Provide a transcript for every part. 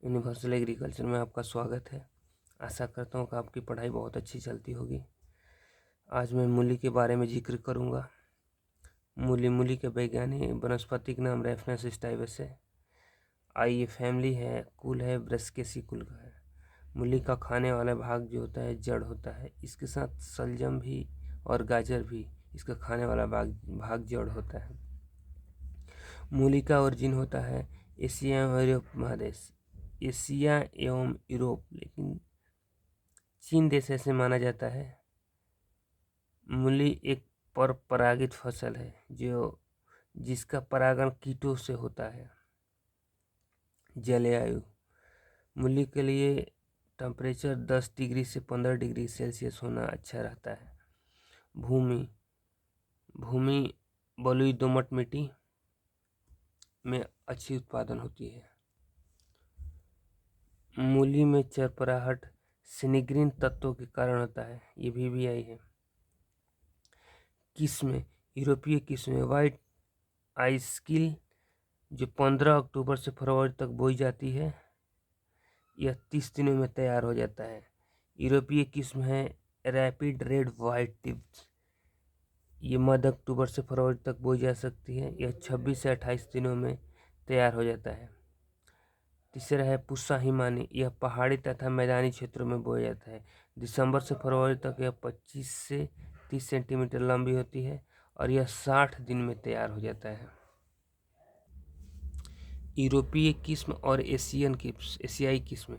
Universal agriculture में आपका स्वागत है। आशा करता हूँ कि आपकी पढ़ाई बहुत अच्छी चलती होगी। आज मैं मूली के बारे में जिक्र करूँगा। मूली के वैज्ञानिक वनस्पतिक नाम रेफनेस स्टाइवस है। ये फैमिली है, कुल है ब्रैसिकेसी कुल का है। मूली का खाने वाला भाग जो होता है जड़ होता है। इसके साथ शलजम भी और गाजर भी इसका खाने वाला भाग जड़ होता है। मूली का ओरिजिन होता है एशिया और यूरोप महादेश, एशिया एवं यूरोप, लेकिन चीन देश ऐसे माना जाता है। मूली एक परपरागित फसल है जिसका परागण कीटों से होता है। जलवायु मूली के लिए टेम्परेचर 10 डिग्री से 15 डिग्री सेल्सियस होना अच्छा रहता है। भूमि बलुई दोमट मिट्टी में अच्छी उत्पादन होती है। मूली में चरपराहट सिनिग्रीन तत्वों के कारण होता है। ये भी आई है। किस्में यूरोपीय किस्में वाइट आइसकिल जो 15 अक्टूबर से फरवरी तक बोई जाती है। यह 30 दिनों में तैयार हो जाता है। यूरोपीय किस्म है रैपिड रेड वाइट टिप्स। ये मध्य अक्टूबर से फरवरी तक बोई जा सकती है। यह 26 से 28 दिनों में तैयार हो जाता है। तीसरा है पुस्सा हिमानी। यह पहाड़ी तथा मैदानी क्षेत्रों में बोया जाता है। दिसंबर से फरवरी तक यह 25 से 30 सेंटीमीटर लंबी होती है और यह 60 दिन में तैयार हो जाता है। यूरोपीय किस्म और एशियाई किस्म।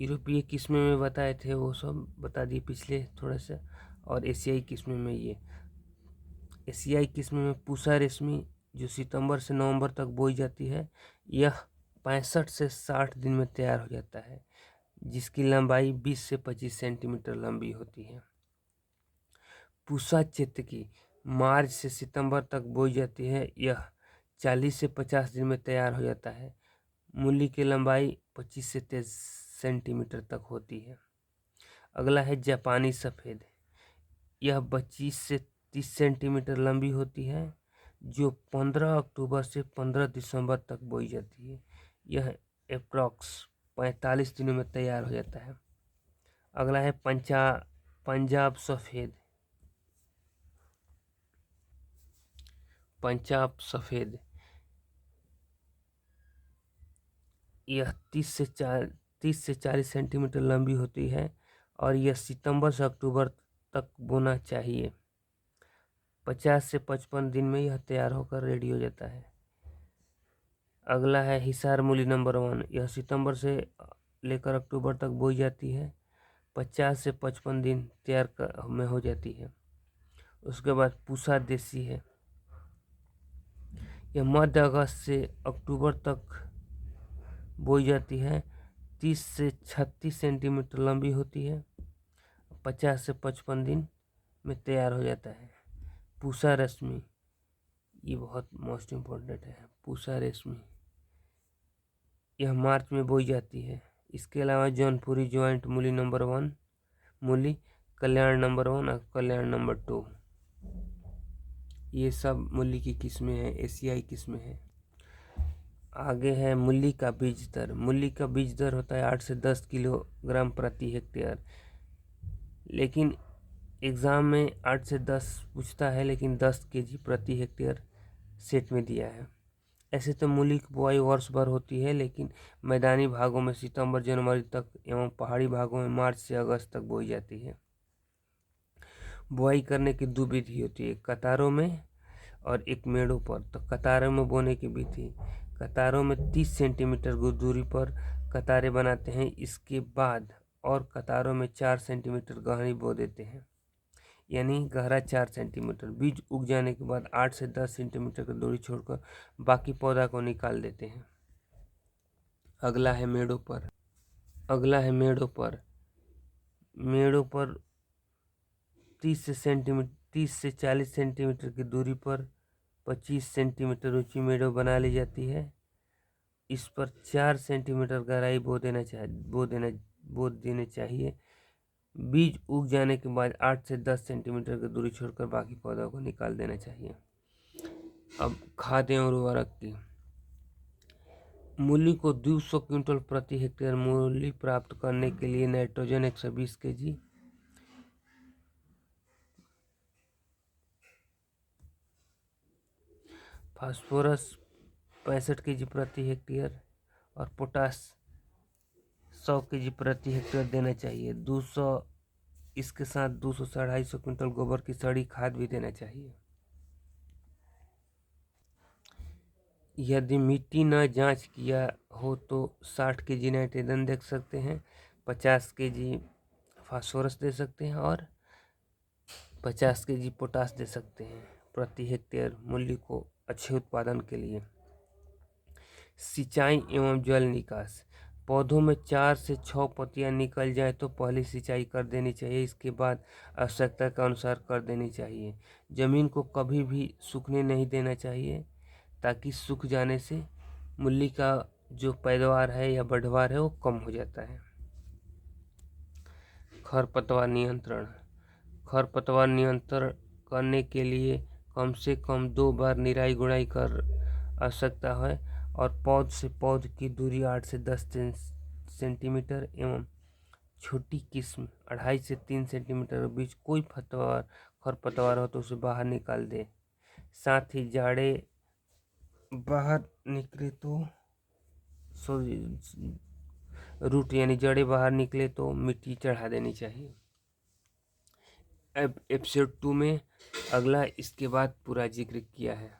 यूरोपीय किस्म में बताए थे वो सब बता दिए पिछले थोड़ा सा। और एशियाई किस्म में एशियाई किस्म में पूसा रेशमी जो सितंबर से नवंबर तक बोई जाती है। यह 65 से 60 दिन में तैयार हो जाता है, जिसकी लंबाई 20 से 25 सेंटीमीटर लंबी होती है। पूसा चेतकी मार्च से सितंबर तक बोई जाती है। यह 40 से 50 दिन में तैयार हो जाता है। मूली की लंबाई 25 से 30 सेंटीमीटर तक होती है। अगला है जापानी सफ़ेद। यह 25 से 30 सेंटीमीटर लंबी होती है, जो 15 अक्टूबर से 15 दिसंबर तक बोई जाती है। यह अप्रॉक्स 45 दिनों में तैयार हो जाता है। अगला है पंजाब सफ़ेद। यह 30 से 40 सेंटीमीटर लंबी होती है और यह सितंबर से अक्टूबर तक बोना चाहिए। 50 से 55 दिन में यह तैयार होकर रेडी हो जाता है। अगला है हिसार मूली नंबर 1। यह सितंबर से लेकर अक्टूबर तक बोई जाती है। 50 से 55 दिन तैयार में हो जाती है। उसके बाद पूसा देसी है। यह मध्य अगस्त से अक्टूबर तक बोई जाती है। 30 से 36 सेंटीमीटर लंबी होती है। 50 से 55 दिन में तैयार हो जाता है। पूसा रेशमी, ये बहुत मोस्ट इम्पोर्टेंट है। पूसा रेशमी यह मार्च में बोई जाती है। इसके अलावा जौनपुरी ज्वाइंट मूली नंबर 1, मूली कल्याण नंबर 1 और कल्याण नंबर 2, ये सब मूली की किस्में हैं, एशियाई किस्में हैं। आगे है मूली का बीज दर। मूली का बीज दर होता है 8 से 10 किलोग्राम प्रति हेक्टेयर। लेकिन एग्ज़ाम में 8 से 10 पूछता है, लेकिन 10 केजी प्रति हेक्टेयर सेट में दिया है। ऐसे तो मूली की बुआई वर्ष भर होती है, लेकिन मैदानी भागों में सितंबर जनवरी तक एवं पहाड़ी भागों में मार्च से अगस्त तक बोई जाती है। बुआई करने की 2 विधि होती है, कतारों में और एक मेड़ों पर। तो कतारों में बोने की विधि, कतारों में 30 सेंटीमीटर दूरी पर कतारें बनाते हैं। इसके बाद और कतारों में 4 सेंटीमीटर गहरी बो देते हैं, यानी गहरा 4 सेंटीमीटर। बीज उग जाने के बाद 8 से 10 सेंटीमीटर की दूरी छोड़कर बाकी पौधा को निकाल देते हैं। अगला है मेड़ों पर। मेड़ों पर 30 से 40 सेंटीमीटर की दूरी पर 25 सेंटीमीटर ऊंची मेड़ों बना ली जाती है। इस पर 4 सेंटीमीटर गहराई बो देने चाहिए। बीज उग जाने के बाद 8 से 10 सेंटीमीटर की दूरी छोड़कर बाकी पौधों को निकाल देना चाहिए। अब खाद एवं उर्वरक की। मूली को 200 क्विंटल प्रति हेक्टेयर मूली प्राप्त करने के लिए नाइट्रोजन 120 kg, फास्फोरस 65 kg प्रति हेक्टेयर और पोटास 100 kg प्रति हेक्टेयर देना चाहिए। 200 इसके साथ 200 से 250 क्विंटल गोबर की सड़ी खाद भी देना चाहिए। यदि मिट्टी न जांच किया हो तो 60 kg नाइट्रोजन दे सकते हैं, 50 kg फास्फोरस दे सकते हैं और 50 kg पोटास दे सकते हैं प्रति हेक्टेयर मूली को अच्छे उत्पादन के लिए। सिंचाई एवं जल निकास, पौधों में 4 से 6 पत्तियां निकल जाए तो पहली सिंचाई कर देनी चाहिए, इसके बाद आवश्यकता के अनुसार कर देनी चाहिए। ज़मीन को कभी भी सूखने नहीं देना चाहिए, ताकि सूख जाने से मूली का जो पैदावार है या बढ़वार है वो कम हो जाता है। खरपतवार नियंत्रण, खरपतवार नियंत्रण करने के लिए कम से कम 2 बार निराई गुड़ाई कर आवश्यकता है और पौध से पौध की दूरी 8 से 10 सेंटीमीटर एवं छोटी किस्म 2.5 से 3 सेंटीमीटर के बीच कोई खरपतवार हो तो उसे बाहर निकाल दे। साथ ही जाड़े बाहर निकले तो रूट यानी जड़ें बाहर निकले तो मिट्टी चढ़ा देनी चाहिए। अब एपिसोड 2 में अगला इसके बाद पूरा जिक्र किया है।